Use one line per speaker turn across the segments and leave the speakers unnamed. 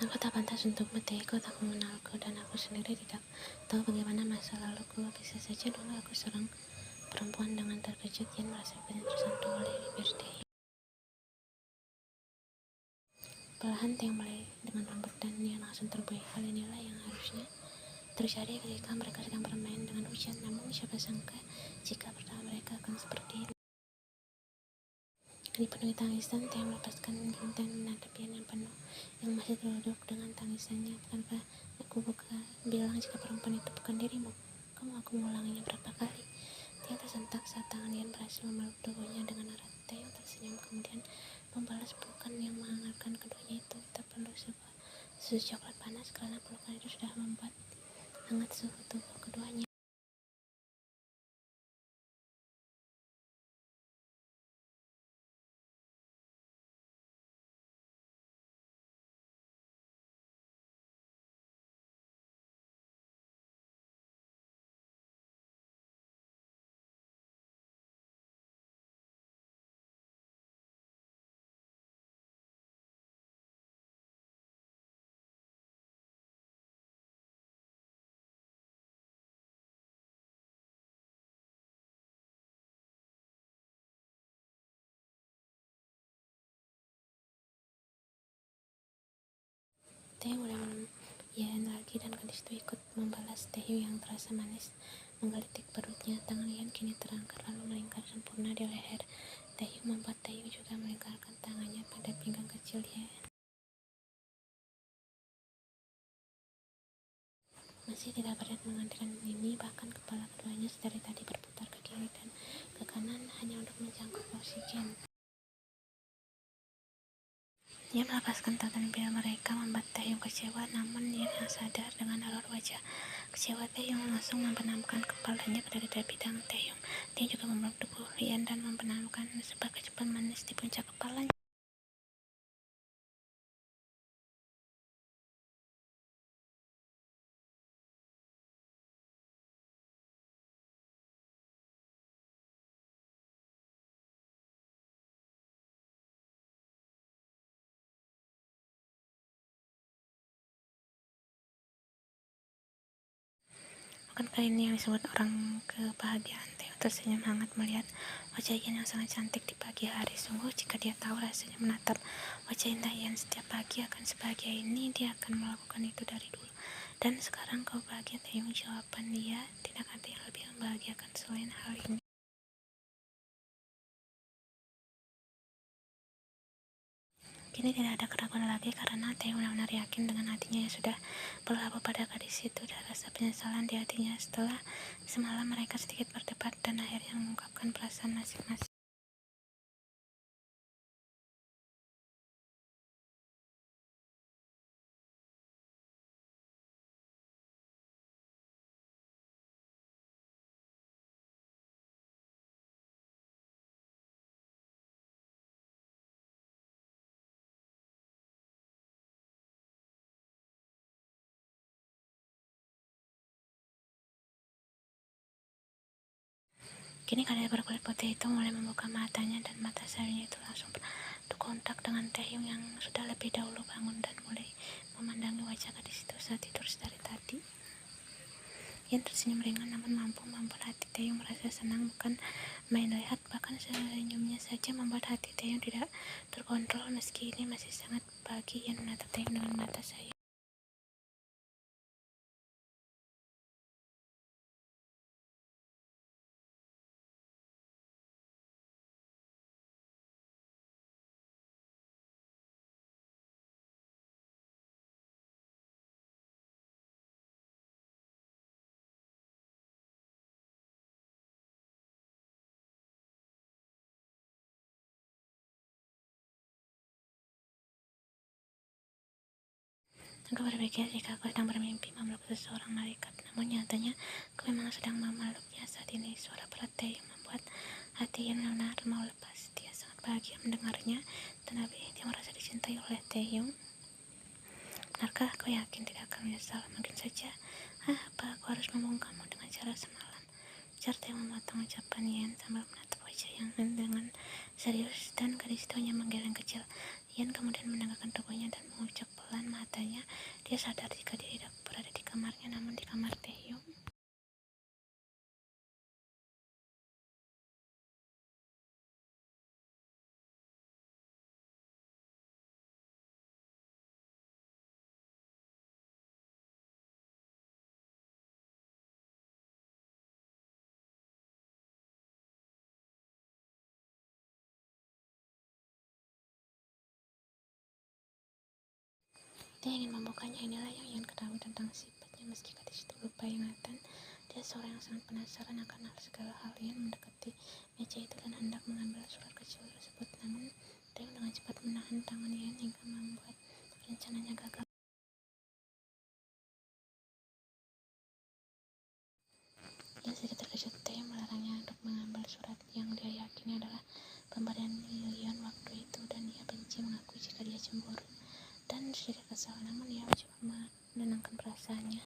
Aku tak pantas untukmu, Teh. Kau tak mengenalku, dan aku sendiri tidak tahu bagaimana masa laluku. Bisa saja dulu aku seorang perempuan dengan terkejut yang merasa tersentuh oleh bibir Teh. Perlahan Teh mulai dengan lembut dan dia langsung terbuai. Hal inilah yang harusnya terjadi ketika mereka sedang bermain dengan hujan. Namun siapa sangka jika pertama mereka akan seperti ini. Dipenuhi tangisan, Teh melepaskan dan menatap Ian yang penuh, yang masih terduduk dengan tangisannya. Bukankah aku bilang jika perempuan itu bukan dirimu? Kamu aku mengulanginya berapa kali? Teh tersentak saat tangan Ian berhasil memeluk tubuhnya dengan erat. Teh tersenyum kemudian membalas pelukan yang menghangatkan keduanya itu. Tak perlu sebuah susu coklat panas karena pelukan itu sudah membuat hangat suhu tubuh keduanya. Teh mulai Ian lagi dan gadis itu ikut membalas. Teh yang terasa manis menggelitik perutnya. Tangan Ian kini terangkat lalu melingkar sempurna di leher Teh membuat Teh juga melingkarkan tangannya pada pinggang kecil Ian. Masih tidak berniat menghentikan ini, bahkan kepala keduanya dari tadi berputar ke kiri dan ke kanan hanya untuk menjangkau oksigen. Ia melepaskan tatapan biar mereka membuat Taehyung kecewa, namun dia yang sadar dengan raut wajah kecewa Taehyung langsung membenamkan kepalanya pada kedua bidang Taehyung. Dia juga memeluk tubuh Ian dan membenamkan sebuah kecupan manis di puncak kepalanya. Bukankah ini yang disebut orang kebahagiaan? Taehyung tersenyum hangat melihat wajah Ian yang sangat cantik di pagi hari. Sungguh jika dia tahu rasanya menatap wajah indah Ian setiap pagi akan sebahagia ini, dia akan melakukan itu dari dulu. Dan sekarang kau bahagia, Taehyung? Jawaban dia tidak ada yang lebih membahagiakan selain hal ini. Kini tidak ada keraguan lagi karena Taehyung benar-benar yakin dengan hatinya yang sudah berlabuh pada gadis itu. Dan rasa penyesalan di hatinya setelah semalam mereka sedikit berdebat dan akhirnya mengungkapkan perasaan masing-masing. Kini gadis berkulit putih itu mulai membuka matanya dan mata sayapnya itu langsung berkontak dengan Taehyung yang sudah lebih dahulu bangun dan mulai memandangi wajah gadis itu saat tidur dari tadi. Ian tersenyum ringan namun mampu membuat hati Taehyung merasa senang, bukan main lihat, bahkan senyumnya saja membuat hati Taehyung tidak terkontrol. Meski ini masih sangat pagi, Ian menatap Taehyung dengan mata sayang. Aku berpikir jika aku sedang bermimpi memeluk seseorang malaikat, namun nyatanya aku memang sedang memeluknya saat ini. Suara berat Taehyung membuat hati Ian benar-benar mau lepas. Dia sangat bahagia mendengarnya dan lebih dia merasa dicintai oleh Taehyung. Benarkah aku yakin tidak akan menyesal? Mungkin saja. Apa aku harus membongkarmu dengan cara semalam? Ujar Taehyung memotong ucapan Ian sambil menatap wajah yang dengan serius, dan gadis itu hanya menggeleng kecil. Ian kemudian menegakkan tubuhnya dan mengucap pelan matanya. Dia sadar jika dia tidak berada di kamarnya, namun di kamar Taehyung. Dia ingin membukanya. Inilah yang Ian ketahui tentang sifatnya. Meski gadis itu lupa ingatan, dia seorang yang sangat penasaran akan segala hal. Ian mendekati meja itu dan hendak mengambil surat kecil tersebut, namun Taehyung dengan cepat menahan tangan Ian hingga membuat rencananya gagal. Ian sedikit terkejut. Taehyung melarangnya untuk mengambil surat yang dia yakini adalah pemberian Ian waktu itu, dan ia benci mengakui jika dia cemburu dan sedikit kesal, namun ia mencoba menenangkan perasaannya.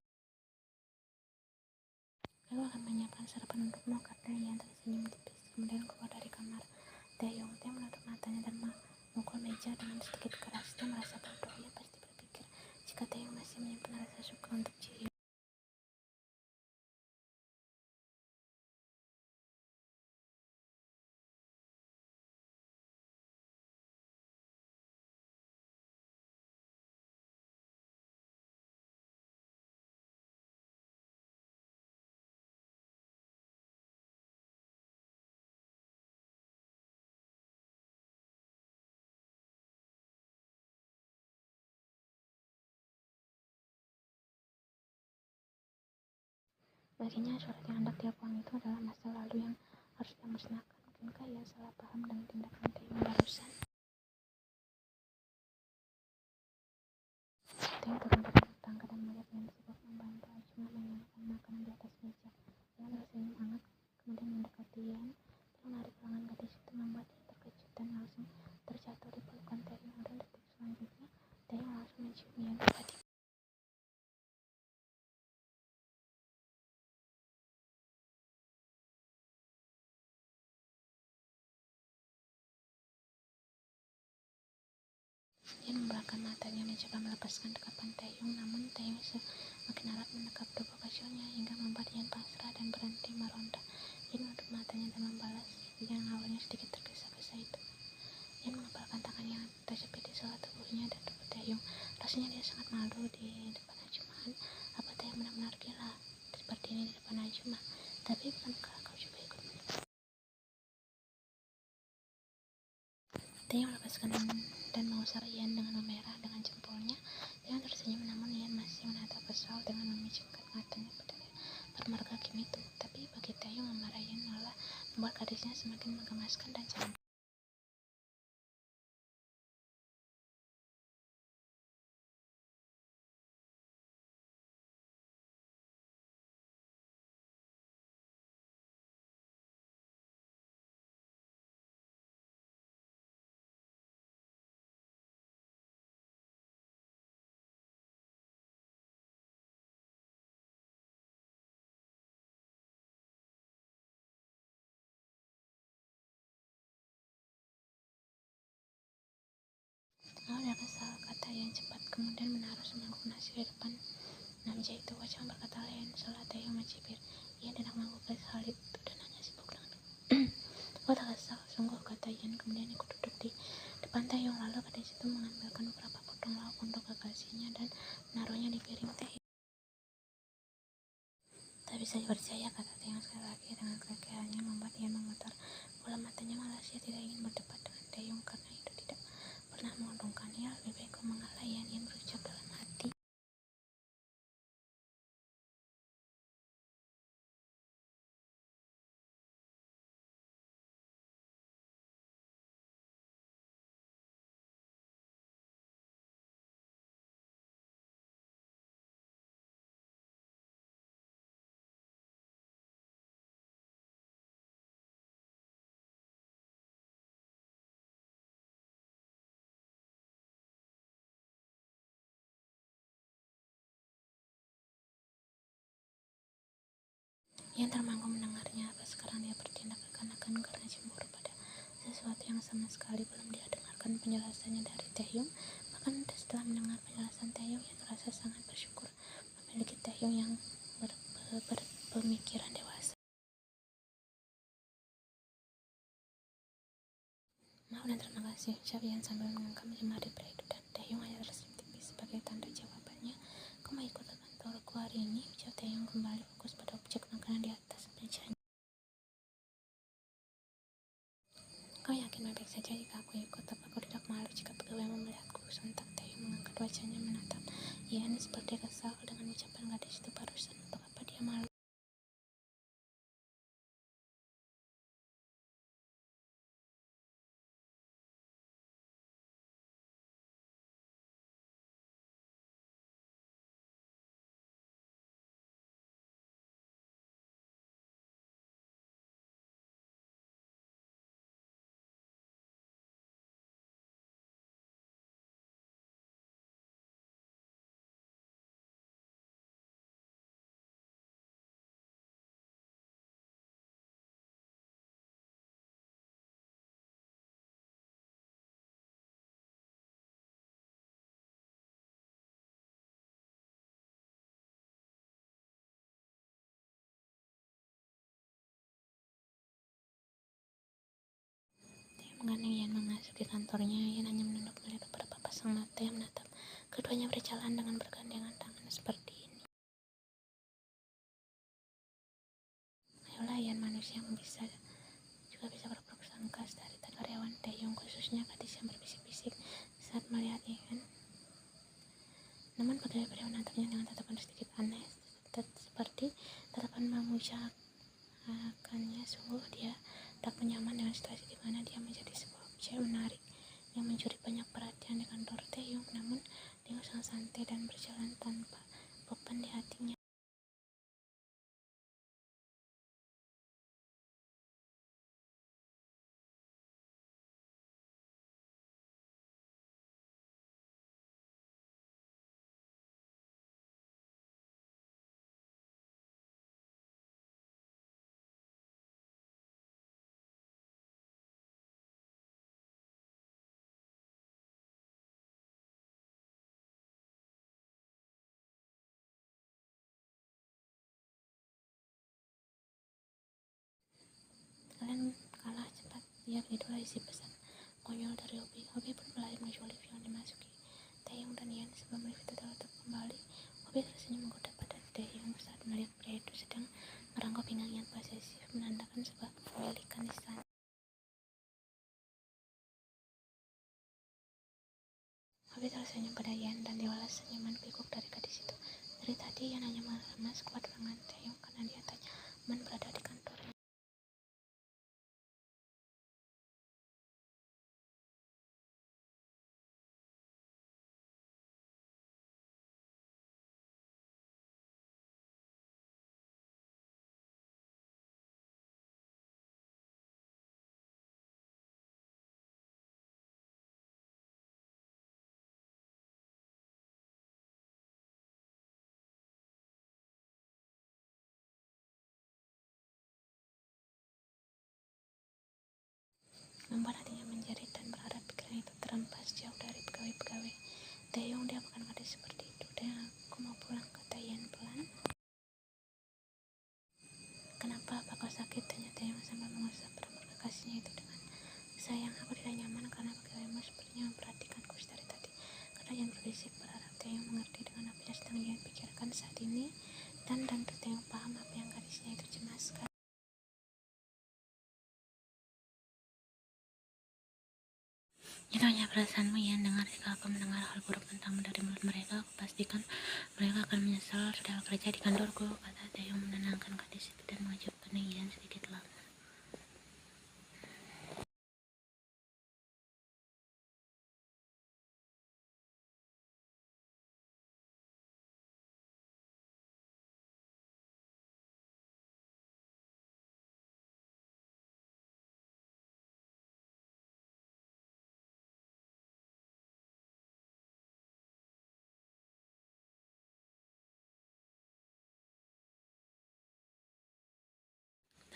Aku akan menyiapkan sarapan untukmu, kata Ian tersenyum tipis, kemudian keluar dari kamar Taehyung. Dia menutup matanya dan memukul meja dengan sedikit keras. Dia merasa bodoh. Ia pasti berpikir jika Taehyung masih menyimpan rasa suka untuk Ji-hyun. Baginya surat yang hendak dia buang itu adalah masa lalu yang harus dia musnahkan. Mungkinkah ia salah paham dengan tindakan Taehyung barusan? Taehyung turun dari tangga dan melihat Ian sibuk membantu Ajuma menyalakan makanan di atas meja. Ian tersenyum hangat kemudian mendekati Ian. Dia menarik lengan gadis itu, membuat Ian terkejut dan langsung terjatuh di pelukan Taehyung. Dan detik selanjutnya Taehyung langsung mencium Ian tiba-tiba. Ian membelangkan matanya mencoba melepaskan dekapan Taehyung, namun Taehyung semakin erat menekap tubuh kecilnya hingga membuat Ian pasrah dan berhenti meronta. Ian menutup matanya dan membalas yang awalnya sedikit tergesa-gesa itu. Ian mengepalkan tangan yang terjepit di sela tubuhnya dan tubuh Taehyung. Rasanya dia sangat malu di depan Ajumaan. Apa Taehyung benar-benar gila seperti ini di depan Ajuma? Tapi bukankah kau juga ikut menikah? Taehyung melepaskan dan mengusap Ian dengan memerah dengan jempolnya. Ian tersenyum, namun Ian masih menatap kesal dengan memicingkan matanya pada marga Kim itu. Tapi bagi Taehyung, amarah Ian malah membuat gadisnya semakin menggemaskan dan cantik. "Kau udah kesal," kata Ian cepat, kemudian menaruh semangkuk nasi di depan Namja itu. "Wajah," berkata Ian setelah Taehyung mencibir. Ian tidak mengangguk hal itu dan hanya sibuk dengan "Aku tak kesal, sungguh," kata Ian, kemudian ikut duduk di depan Taehyung. Lalu gadis itu mengambilkan beberapa potong lauk untuk kekasihnya dan menaruhnya di piring Taehyung. "Tak bisa dipercaya," kata Taehyung sekali lagi dengan kegairahannya membuat Ian memutar bola matanya. Malas ia tidak ingin berdebat dengan Taehyung karena itu tidak pernah menguntungkannya. "Lebih baik kau mengalah, Ian berucap dalam hati. Ian termangu mendengarnya. Apa sekarang dia bertindak kekanakan karena cemburu pada sesuatu yang sama sekali belum dia dengarkan penjelasannya dari Taehyung. Bahkan setelah mendengar penjelasan Taehyung, ia merasa sangat bersyukur memiliki Taehyung yang berpemikiran dewasa. Maaf dan terima kasih, ucap Ian sambil menggenggam jemari pria itu, dan Taehyung hanya tersenyum tipis sebagai tanda jawabannya. Kau mau ikut ke kantorku hari ini? Ucap Taehyung kembali fokus pada objek makanan di atas mejanya. Kau yakin baik-baik saja jika aku ikut? Apa kau tidak malu jika pegawai melihatku? Sontak Taehyung mengangkat wajahnya menatap Ian seperti kesal dengan ucapan gadis itu barusan. Untuk apa dia malu? Menggandeng Ian memasuki kantornya, Ian hanya menunduk melihat beberapa pasang mata yang menatap keduanya berjalan dengan bergandengan tangan seperti ini. Ayolah Ian, manusia yang juga bisa berburuk sangka. Dari tadi karyawan Taehyung, khususnya gadis yang berbisik-bisik saat melihat Ian. Namun pegawai menatapnya dengan tatapan sedikit aneh, seperti tatapan memujakannya. Sungguh dia tak nyaman dengan situasi di mana dia menjadi sebuah objek menarik yang mencuri banyak perhatian di kantor Taehyung. Namun dia sangat santai dan berjalan tanpa beban di hatinya. Kalian kalah cepat, ya itulah isi pesan konyol dari Hobi. Hobi pun berlari menuju lift yang dimasuki Taehyung dan Ian. Sebelum lift itu tertutup kembali, Hobi tersenyum menggoda pada Taehyung saat melihat pria itu sedang merangkap pinggang Ian posesif, menandakan sebuah kepemilikan di sana. Hobi tersenyum pada Ian dan dibalas senyuman pikuk dari gadis itu. Dari tadi Ian hanya mengemas kuat lengan Taehyung karena dia tak nyaman berada di kantornya. Membuat hatinya menjerit dan berharap pikiran itu terhempas jauh dari pegawai-pegawai Taehyung. Dia bukan gadis seperti itu. Dan aku mau pulang, kata Ian pelan. Kenapa? Apa kau sakit? Tanya Taehyung sambil mengusap rambut kekasihnya itu dengan sayang. Aku tidak nyaman karena pegawaimu sepertinya memperhatikanku dari tadi, kata Ian berbisik, berharap Taehyung mengerti dengan apa yang sedang Ian pikirkan saat ini. Dan Taehyung paham apa yang gadisnya itu cemaskan. Itu hanya perasaanmu, Ian. Dengar, jika aku mendengar hal buruk tentangmu dari mulut mereka, aku pastikan mereka akan menyesal sudah bekerja di kantorku, kata Taehyung menenangkan gadis itu dan mengejutkan Ian sedikit lama.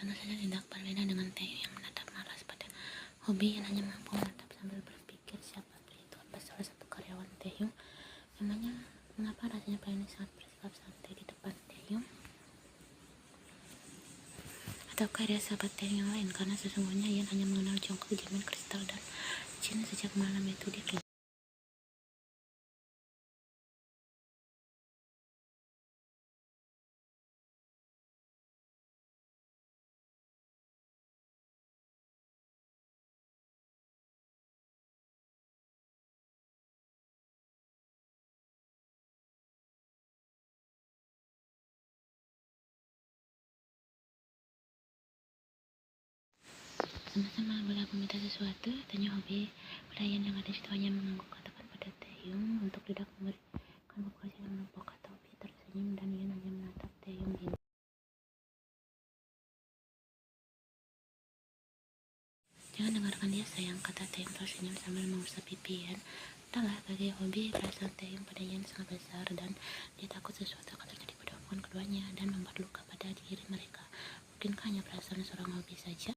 Tentu saja tidak berbeda dengan Taehyung yang menatap malas pada hobi yang hanya mampu menatap sambil berpikir siapa pria itu apa salah satu karyawan Taehyung. Memangnya mengapa rasanya pria ini sangat bersikap santai di depan Taehyung? Ataukah dia sahabat Taehyung yang lain? Karena sesungguhnya Ian hanya mengenal Jungkook, Jimin, Kristal, dan Jin sejak malam itu di klub. Sama-sama, boleh aku minta sesuatu? Tanya hobi. Pelayan yang ada di situ hanya mengangguk, katakan pada Taehyung untuk tidak memberikan pekerjaan menumpuk. Kata hobi tersenyum dan Ian hanya menatap Taehyung ini. Jangan dengarkan dia sayang, kata Taehyung tersenyum sambil mengusap pipi Ian. Entahlah, bagi hobi perasaan Taehyung pada Ian sangat besar dan dia takut sesuatu akan terjadi pada hubungan keduanya dan membuat luka pada diri mereka. Mungkinkah hanya perasaan seorang hobi saja?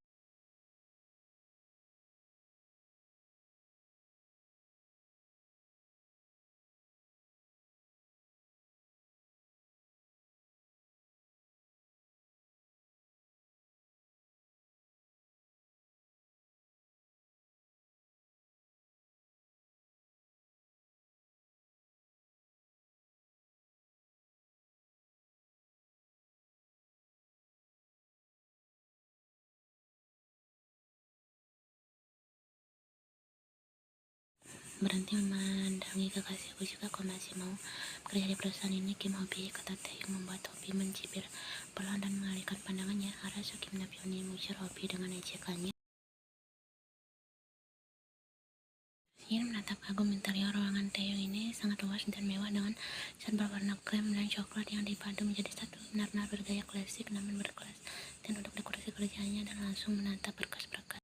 Berhenti memandangi kekasihku jika kau masih mau bekerja di perusahaan ini, Kim Hobi, kata Taehyung membuat Hobi mencibir pelan dan mengalihkan pandangannya. Arasu Kim Napioni mengujar Hobi dengan ejekannya. Ian menatap kagum interior ruangan Taehyung ini sangat luas dan mewah dengan cat berwarna krem dan coklat yang dipadu menjadi satu. Benar-benar bergaya klasik namun berkelas, dan untuk dekorasi kerjanya dan langsung menatap berkas-berkas.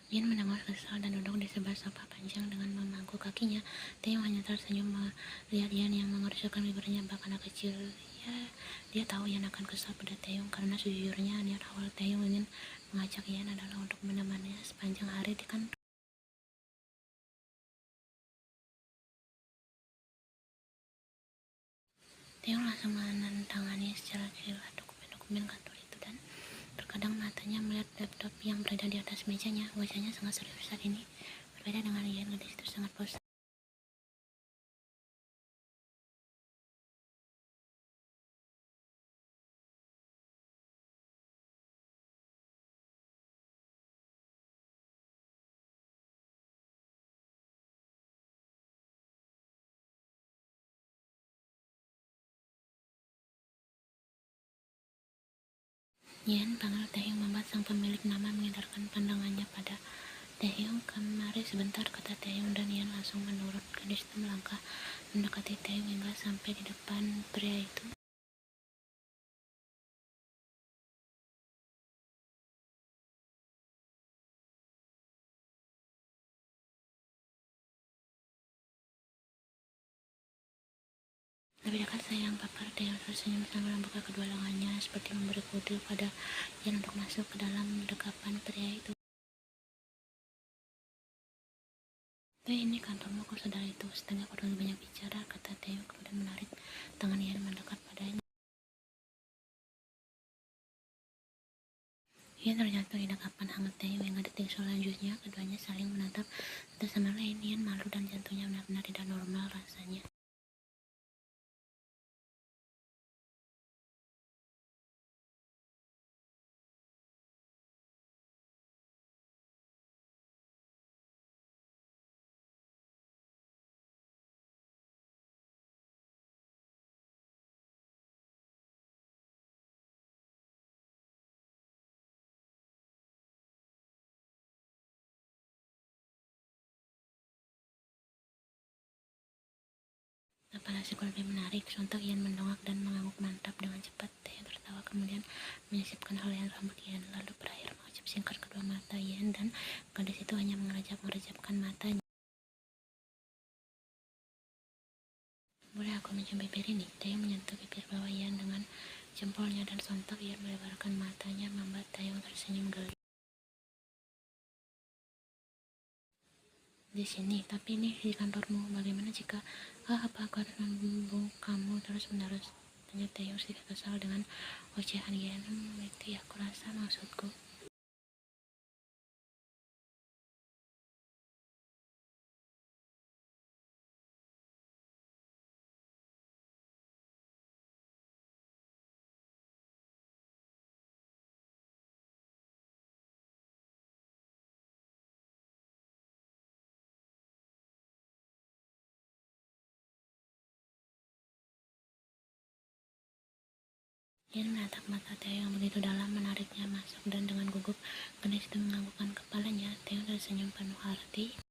Ian mendengar kesal dan duduk di sebelah sofa panjang dengan memangku kakinya. Taehyung hanya tersenyum melihat Ian yang mengerjakan bibirnya bak anak kecil. Ya, dia tahu Ian akan kesal pada Taehyung karena sejujurnya niat awal Taehyung ingin mengajak Ian adalah untuk menemaninya sepanjang hari di kantor. Taehyung langsung menandatangani secara kilat dokumen-dokumen kantor itu dan terkadang matanya melihat laptop yang berada di atas mejanya. Wajahnya sangat serius saat ini, berbeda dengan Ian gadis itu sangat bosan. Ian panggil Taehyung membuat sang pemilik nama mengedarkan pandangannya pada Taehyung. Kemari sebentar, kata Taehyung dan Ian langsung menurut. Gadis itu melangkah mendekati Taehyung hingga sampai di depan pria itu. Lebih dekat sayang, papar. Taehyung tersenyum sambil membuka kedua lengannya seperti memberi kode pada Ian untuk masuk ke dalam dekapan pria itu. Ini kantormu, kau sadar itu? Setengah kau terlalu banyak bicara, kata Taehyung kemudian menarik tangan Ian mendekat padanya. Ian terjatuh di dekapan hangat Taehyung hingga detik selanjutnya keduanya saling menatap satu sama lain. Ian malu dan jantungnya benar-benar tidak normal rasanya. Apa nasibku lebih menarik? Sontak Ian mendongak dan mengangguk mantap dengan cepat. Taeyong tertawa kemudian menyisipkan helaian rambut Ian, lalu berakhir mengucap singkat kedua mata Ian dan gadis itu hanya mengerajap-ngerajapkan matanya. Boleh aku mencium bibir ini? Taeyong menyentuh bibir bawah Ian dengan jempolnya dan sontak Ian melebarkan matanya membuat Taeyong tersenyum geli. Di sini, tapi ini di kantormu. Bagaimana jika apa aku harus membungkuk kamu terus-menerus? Tanya Taeyong sedikit kesal dengan ocehan Ian. Itu ya, aku rasa maksudku. Ian menatap mata Taeyong begitu dalam, menariknya masuk dan dengan gugup gadis itu menganggukkan kepalanya. Taeyong tersenyum penuh arti.